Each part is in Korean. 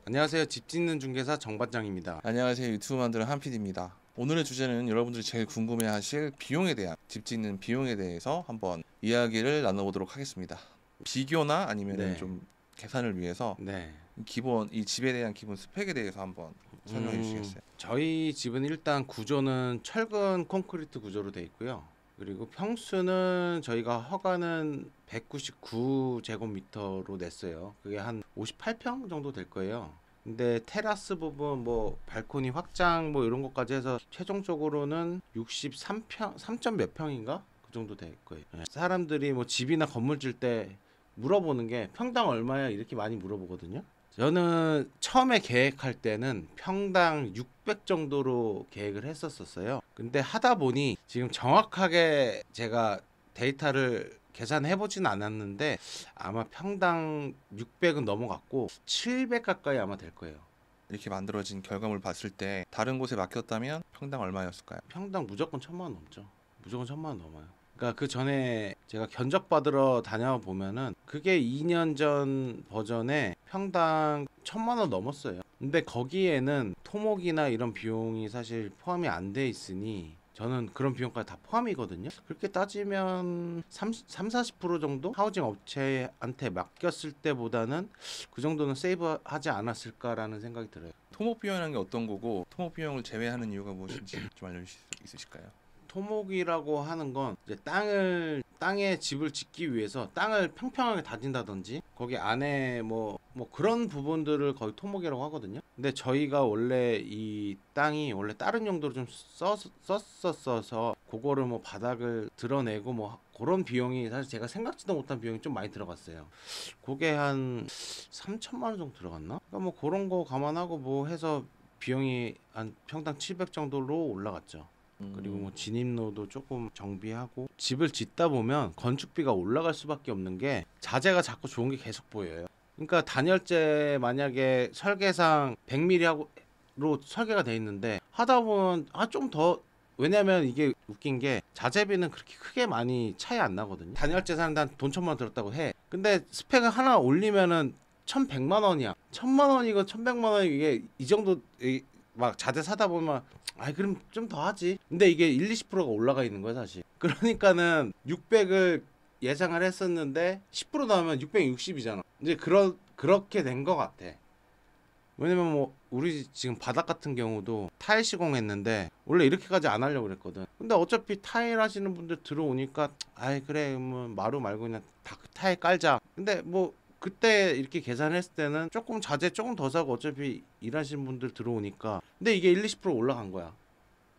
안녕하세요. 집 짓는 중개사 정반장입니다. 안녕하세요. 유튜브 만드는 한PD입니다. 오늘의 주제는 여러분들이 제일 궁금해하실 비용에 대한 집 짓는 비용에 대해서 한번 이야기를 나눠보도록 하겠습니다. 비교나 아니면은 네. 좀 계산을 위해서 네. 기본 이 집에 대한 기본 스펙에 대해서 한번 설명해 주시겠어요? 저희 집은 일단 구조는 철근 콘크리트 구조로 되어 있고요. 그리고 평수는 저희가 허가는 199제곱미터로 냈어요. 그게 한 58평 정도 될 거예요. 근데 테라스 부분 뭐 발코니 확장 뭐 이런 것까지 해서 최종적으로는 63평, 3점 몇 평인가? 그 정도 될 거예요. 네. 사람들이 뭐 집이나 건물 질 때 물어보는 게 평당 얼마야 이렇게 많이 물어보거든요. 저는 처음에 계획할 때는 평당 600 정도로 계획을 했었어요. 근데 하다 보니 지금 정확하게 제가 데이터를 계산해 보진 않았는데 아마 평당 600은 넘어갔고 700 가까이 아마 될 거예요. 이렇게 만들어진 결과물 봤을 때 다른 곳에 맡겼다면 평당 얼마였을까요? 평당 무조건 1000만 원 넘죠. 무조건 1000만 원 넘어요. 그러니까 그 전에 제가 견적 받으러 다녀보면은 그게 2년 전 버전에 평당 1000만 원 넘었어요. 근데 거기에는 토목이나 이런 비용이 사실 포함이 안 돼 있으니 저는 그런 비용까지 다 포함이거든요. 그렇게 따지면 40% 정도 하우징 업체한테 맡겼을 때보다는 그 정도는 세이브하지 않았을까라는 생각이 들어요. 토목 비용이라는 게 어떤 거고 토목 비용을 제외하는 이유가 무엇인지 좀 알려주실 수 있으실까요? 토목이라고 하는 건 이제 땅에 집을 짓기 위해서 땅을 평평하게 다진다든지 거기 안에 뭐 그런 부분들을 거의 토목이라고 하거든요. 근데 저희가 원래 이 땅이 원래 다른 용도로 좀 썼었어서 그거를 뭐 바닥을 드러내고 뭐 그런 비용이 사실 제가 생각지도 못한 비용이 좀 많이 들어갔어요. 그게 한 3천만 원 정도 들어갔나? 그러니까 뭐 그런 거 감안하고 뭐 해서 비용이 한 평당 700 정도로 올라갔죠. 그리고 뭐 진입로도 조금 정비하고 집을 짓다 보면 건축비가 올라갈 수밖에 없는 게 자재가 자꾸 좋은 게 계속 보여요. 그러니까 단열재 만약에 설계상 100mm로 설계가 돼 있는데 하다 보면 좀 더 왜냐면 이게 웃긴 게 자재비는 그렇게 크게 많이 차이 안 나거든요. 단열재 사는데 한 돈 1000만 원 들었다고 해. 근데 스펙을 하나 올리면은 1100만 원이야. 1000만 원이고 1100만 원이 이게 이 정도 막 자재 사다 보면 그럼 좀 더 하지. 근데 이게 1, 20%가 올라가 있는 거야, 사실. 그러니까는 600을 예상을 했었는데 10% 나오면 660이잖아. 이제 그렇게 된 거 같아. 왜냐면 뭐 우리 지금 바닥 같은 경우도 타일 시공했는데 원래 이렇게까지 안 하려고 그랬거든. 근데 어차피 타일 하시는 분들 들어오니까 그래 뭐 마루 말고 그냥 다 타일 깔자. 근데 뭐 그때 이렇게 계산했을 때는 조금 자재 조금 더 사고 어차피 일하시는 분들 들어오니까 근데 이게 1, 20% 올라간 거야.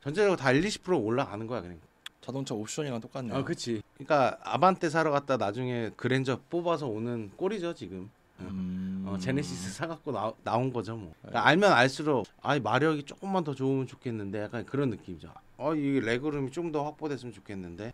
전체적으로 다 1, 20% 올라가는 거야 그러니까. 자동차 옵션이랑 똑같네요. 그치. 그러니까 아반떼 사러 갔다 나중에 그랜저 뽑아서 오는 꼴이죠 지금. 제네시스 사갖고 나온 거죠 뭐. 그러니까 알면 알수록 마력이 조금만 더 좋으면 좋겠는데 약간 그런 느낌이죠. 이 레그룸이 좀 더 확보됐으면 좋겠는데.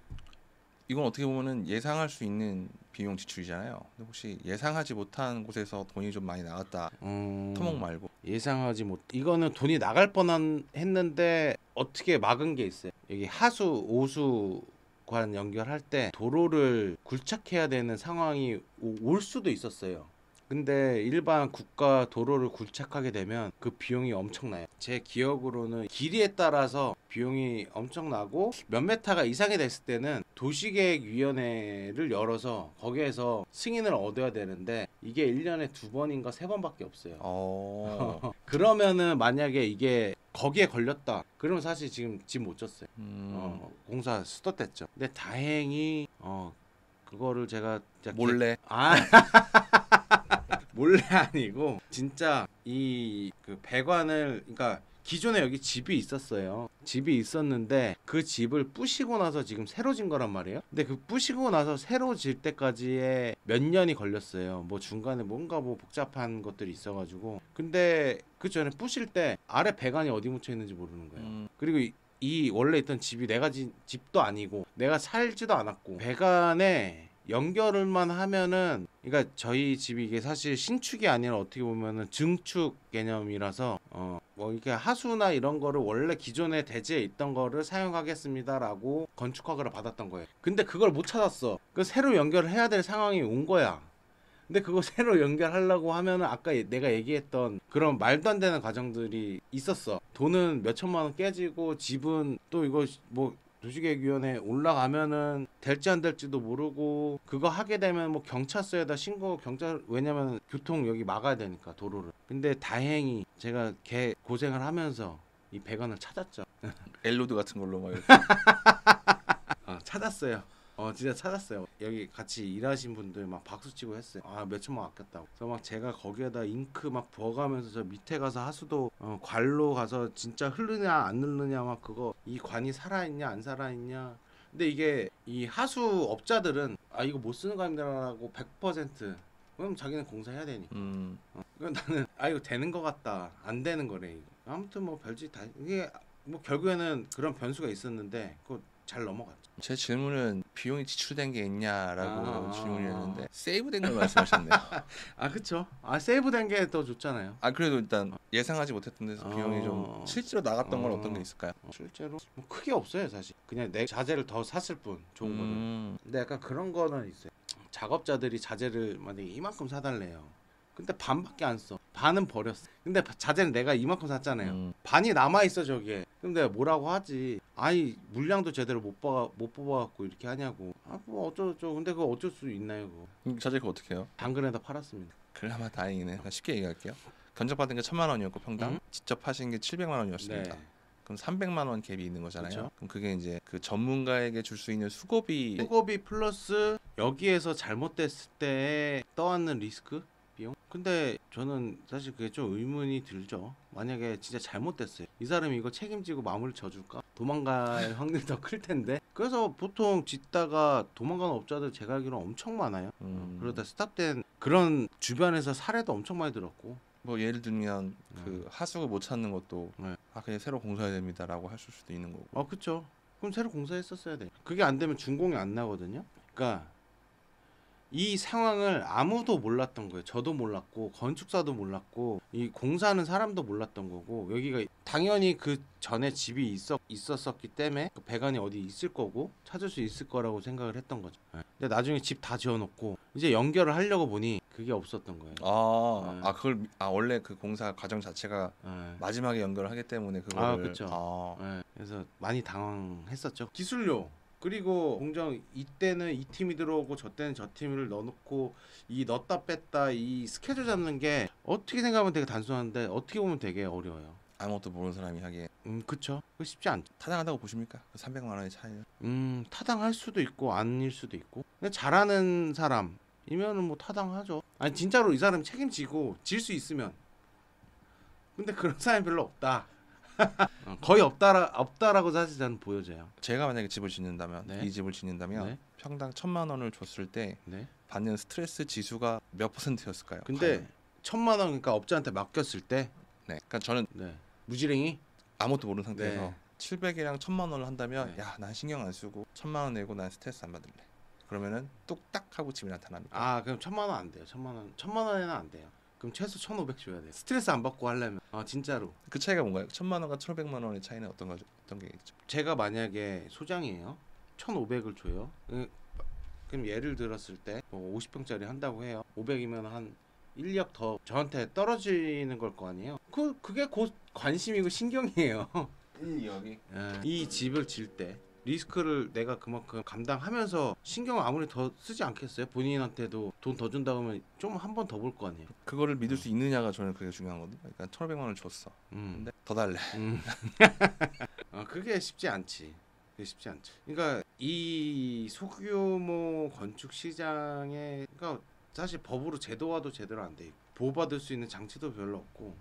이건 어떻게 보면은 예상할 수 있는 비용 지출이잖아요. 근데 혹시 예상하지 못한 곳에서 돈이 좀 많이 나갔다. 토목 말고. 예상하지 못. 이거는 돈이 나갈 뻔한 했는데 어떻게 막은 게 있어요. 여기 하수 오수관 연결할 때 도로를 굴착해야 되는 상황이 올 수도 있었어요. 근데 일반 국가 도로를 굴착하게 되면 그 비용이 엄청나요. 제 기억으로는 길이에 따라서 비용이 엄청나고 몇 메타가 이상이 됐을 때는 도시계획위원회를 열어서 거기에서 승인을 얻어야 되는데 이게 1년에 2번인가 3번밖에 없어요. 그러면은 만약에 이게 거기에 걸렸다. 그러면 사실 지금 집 못 졌어요. 공사 스톱됐죠. 근데 다행히 그거를 제가 몰래. 몰래 아니고 진짜 이 그 배관을 그러니까 기존에 여기 집이 있었어요. 집이 있었는데 그 집을 부시고 나서 지금 새로 진 거란 말이에요. 근데 그 부시고 나서 새로 질 때까지의 몇 년이 걸렸어요. 뭐 중간에 뭔가 뭐 복잡한 것들이 있어가지고. 근데 그 전에 부실 때 아래 배관이 어디 묻혀 있는지 모르는 거예요. 그리고 이 원래 있던 집이 내가 진 집도 아니고 내가 살지도 않았고 배관에 연결을만 하면은 그러니까 저희 집이 이게 사실 신축이 아니라 어떻게 보면은 증축 개념이라서 뭐 이렇게 하수나 이런 거를 원래 기존에 대지에 있던 거를 사용하겠습니다라고 건축 허가를 받았던 거예요. 근데 그걸 못 찾았어. 그 새로 연결을 해야 될 상황이 온 거야. 근데 그거 새로 연결하려고 하면은 아까 내가 얘기했던 그런 말도 안 되는 과정들이 있었어. 돈은 몇 천만 원 깨지고 집은 또 이거 뭐 도시계획위원회 올라가면은 될지 안 될지도 모르고 그거 하게 되면 뭐 경찰서에다 신고 경찰 왜냐면 교통 여기 막아야 되니까 도로를. 근데 다행히 제가 개 고생을 하면서 이 100원을 찾았죠. 엘로드 같은 걸로 막 이렇게. 찾았어요. 진짜 찾았어요. 여기 같이 일하신 분들 막 박수 치고 했어요. 몇 천만 아꼈다고. 그래서 막 제가 거기에다 잉크 막 부어가면서 저 밑에 가서 하수도 관로 가서 진짜 흐르냐 안 흐르냐 막 그거 이 관이 살아있냐 안 살아있냐. 근데 이게 이 하수업자들은 이거 못 쓰는 거입니다라고 100% 그럼 자기는 공사해야 되니까. 그러니까 나는 이거 되는 거 같다 안 되는 거래 이거. 아무튼 뭐 별짓 다 이게 뭐 결국에는 그런 변수가 있었는데 그거 잘 넘어갔죠. 제 질문은 비용이 지출된 게 있냐라고 아. 질문이었는데 세이브된 걸 말씀하셨네요. 그쵸. 세이브된 게 더 좋잖아요. 그래도 일단 예상하지 못했던 데서 비용이 좀 실제로 나갔던 건 어떤 게 있을까요? 실제로 뭐 크게 없어요 사실. 그냥 내 자재를 더 샀을 뿐 좋은 거는. 근데 약간 그런 거는 있어요. 작업자들이 자재를 만약에 이만큼 사달래요. 근데 반밖에 안 써. 반은 버렸어. 근데 자재는 내가 이만큼 샀잖아요. 반이 남아 있어 저기에. 그럼 내가 뭐라고 하지? 물량도 제대로 못 뽑아갖고 이렇게 하냐고. 뭐 어쩌죠. 근데 그거 어쩔 수 있나요 그거. 자재 그거 어떻게 해요? 당근에다 팔았습니다. 그나마 다행이네. 그러니까 쉽게 얘기할게요. 견적받은 게 1,000만 원이었고 평당 직접 하신 게 700만 원이었습니다. 네. 그럼 300만 원 갭이 있는 거잖아요. 그쵸. 그럼 그게 이제 그 전문가에게 줄 수 있는 수고비 플러스 여기에서 잘못됐을 때 떠안는 리스크 비용. 근데 저는 사실 그게 좀 의문이 들죠. 만약에 진짜 잘못됐어요. 이 사람이 이거 책임지고 마무리 져줄까? 도망갈 확률이 더 클 텐데. 그래서 보통 짓다가 도망가는 업자들 제가 알기로는 엄청 많아요. 그러다 스탑된 그런 주변에서 사례도 엄청 많이 들었고. 뭐 예를 들면 그 하수구 못 찾는 것도 네. 그냥 새로 공사해야 됩니다라고 하실 수도 있는 거고. 그쵸. 그럼 새로 공사했었어야 돼. 그게 안 되면 준공이 안 나거든요. 그러니까 이 상황을 아무도 몰랐던 거예요. 저도 몰랐고 건축사도 몰랐고 이 공사하는 사람도 몰랐던 거고 여기가 당연히 그 전에 집이 있었었기 때문에 그 배관이 어디 있을 거고 찾을 수 있을 거라고 생각을 했던 거죠. 근데 나중에 집 다 지어놓고 이제 연결을 하려고 보니 그게 없었던 거예요. 그걸 원래 그 공사 과정 자체가 마지막에 연결을 하기 때문에 그거를 그렇죠. 그래서 많이 당황했었죠. 기술료 그리고 공정 이때는 이 팀이 들어오고 저 때는 저 팀을 넣어놓고 이 넣었다 뺐다 이 스케줄 잡는 게 어떻게 생각하면 되게 단순한데 어떻게 보면 되게 어려워요. 아무것도 모르는 사람이 하기에. 그쵸. 그거 쉽지 않죠. 타당하다고 보십니까? 그 300만 원의 차이를. 타당할 수도 있고 아닐 수도 있고. 근데 잘하는 사람이면은 뭐 타당하죠. 진짜로 이 사람 책임지고 질 수 있으면. 근데 그런 사람이 별로 없다. 거의 없다라고 사실 저는 보여져요. 제가 만약에 집을 짓는다면 네. 이 집을 짓는다면 네. 평당 1,000만 원을 줬을 때 네. 받는 스트레스 지수가 몇 %였을까요? 근데 과연? 1,000만 원 그러니까 업자한테 맡겼을 때 그러니까 저는 무지랭이 아무것도 모르는 상태에서 네. 700이랑 1,000만 원을 한다면 네. 난 신경 안 쓰고 1,000만 원 내고 난 스트레스 안 받을래. 그러면은 뚝딱 하고 집이 나타납니다. 그럼 1,000만 원 안 돼요. 1,000만 원에는 안 돼요. 그럼 최소 1,500 줘야 돼요. 스트레스 안 받고 하려면 진짜로. 그 차이가 뭔가요? 1,000만 원과 1,500만 원의 차이는 어떤 게 있죠? 제가 만약에 소장이에요. 1,500을 줘요. 그럼 예를 들었을 때 50평짜리 한다고 해요. 500이면 한 1억 더 저한테 떨어지는 걸 거 아니에요. 그게 곧 관심이고 신경이에요. 1억이? 이 집을 질 때 리스크를 내가 그만큼 감당하면서 신경을 아무리 더 쓰지 않겠어요? 본인한테도 돈 더 준다 그러면 좀 한 번 더 볼 거 아니에요. 그거를 믿을 수 있느냐가 저는 그게 중요하거든요. 그러니까 1,500만 원을 줬어. 근데 더 달래. 그게 쉽지 않지. 그러니까 이 소규모 건축 시장에 그러니까 사실 법으로 제도화도 제대로 안 돼 있고 보호받을 수 있는 장치도 별로 없고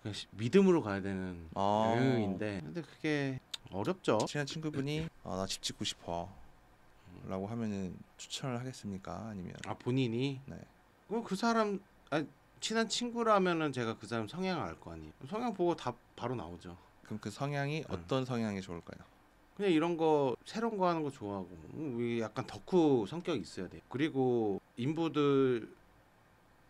그냥 믿음으로 가야 되는 영역인데 근데 그게 어렵죠. 친한 친구분이 나 집 짓고 싶어 라고 하면은 추천을 하겠습니까? 아니면 본인이? 네. 그럼 그 사람 친한 친구라면은 제가 그 사람 성향을 알 거 아니에요. 성향 보고 다 바로 나오죠. 그럼 그 성향이 어떤 성향이 좋을까요? 그냥 이런 거 새로운 거 하는 거 좋아하고 약간 덕후 성격이 있어야 돼요. 그리고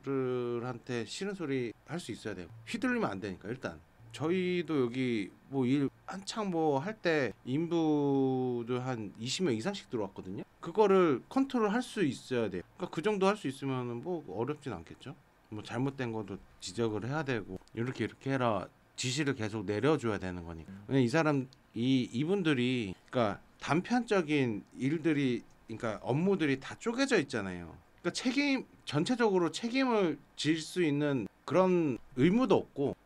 인부들한테 싫은 소리 할 수 있어야 돼요. 휘둘리면 안 되니까 일단 저희도 여기 뭐 일 한창 뭐 할 때 인부들 한 20명 이상씩 들어왔거든요. 그거를 컨트롤 할 수 있어야 돼요. 그러니까 그 정도 할 수 있으면 뭐 어렵진 않겠죠. 뭐 잘못된 것도 지적을 해야 되고 이렇게 해라 지시를 계속 내려줘야 되는 거니까. 왜냐면 이 사람 이분들이 그러니까 단편적인 일들이 그러니까 업무들이 다 쪼개져 있잖아요. 그러니까 전체적으로 책임을 질 수 있는 그런 의무도 없고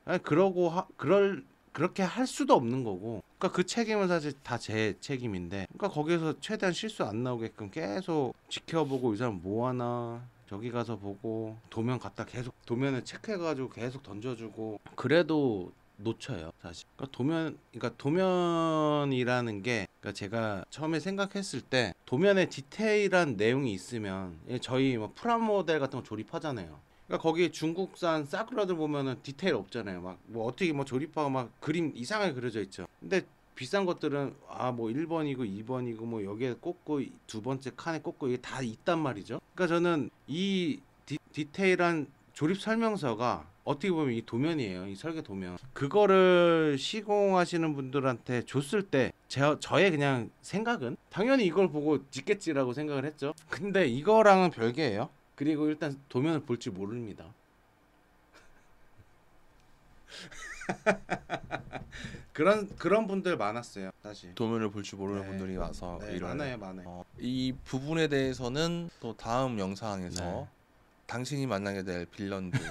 그렇게 할 수도 없는 거고. 그러니까 그 책임은 사실 다 제 책임인데. 그러니까 거기서 최대한 실수 안 나오게끔 계속 지켜보고 이 사람 뭐 하나 저기 가서 보고 도면 갖다 계속 도면을 체크해가지고 계속 던져주고 그래도 놓쳐요 사실. 그러니까 도면이라는 게 그러니까 제가 처음에 생각했을 때 도면에 디테일한 내용이 있으면 저희 뭐 프라모델 같은 거 조립하잖아요. 그러니까 거기 중국산 싸구려들 보면은 디테일 없잖아요. 막 뭐 어떻게 뭐 조립하고 막 그림 이상하게 그려져 있죠. 근데 비싼 것들은 뭐 1번이고 2번이고 뭐 여기에 꽂고 두 번째 칸에 꽂고 이게 다 있단 말이죠. 그러니까 저는 이 디테일한 조립 설명서가 어떻게 보면 이 도면이에요. 이 설계 도면. 그거를 시공하시는 분들한테 줬을 때 저의 그냥 생각은 당연히 이걸 보고 짓겠지라고 생각을 했죠. 근데 이거랑은 별개예요. 그리고 일단 도면을 볼 줄 모릅니다. 그런 분들 많았어요 사실. 도면을 볼 줄 모르는 네. 분들이 와서 네, 이런 많아요. 이 부분에 대해서는 또 다음 영상에서 네. 당신이 만나게 될 빌런들의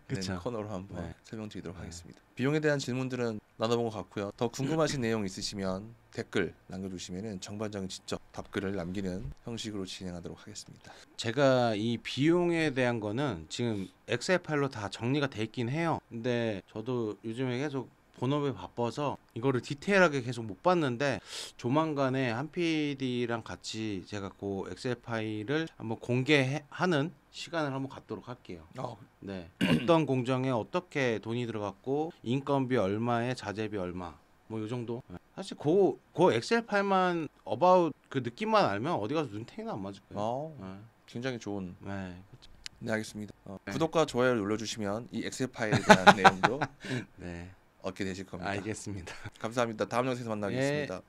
그쵸. 코너로 한번 네. 설명드리도록 하겠습니다. 비용에 대한 질문들은 나눠본 것 같고요. 더 궁금하신 내용 있으시면 댓글 남겨주시면 정반장은 직접 답글을 남기는 형식으로 진행하도록 하겠습니다. 제가 이 비용에 대한 거는 지금 엑셀 파일로 다 정리가 돼 있긴 해요. 근데 저도 요즘에 계속 본업에 바빠서 이거를 디테일하게 계속 못 봤는데 조만간에 한 PD랑 같이 제가 그 엑셀 파일을 한번 공개하는 시간을 한번 갖도록 할게요. 네. 어떤 공정에 어떻게 돈이 들어갔고 인건비 얼마에 자재비 얼마 뭐 요 정도. 네. 사실 그 엑셀 파일만 어바웃 그 느낌만 알면 어디 가서 눈탱이나 안 맞을 거예요. 네. 굉장히 좋은. 네. 네, 알겠습니다. 네. 구독과 좋아요를 눌러주시면 이 엑셀 파일에 대한 내용도 네. 얻게 되실 겁니다. 알겠습니다. 감사합니다. 다음 영상에서 만나겠습니다.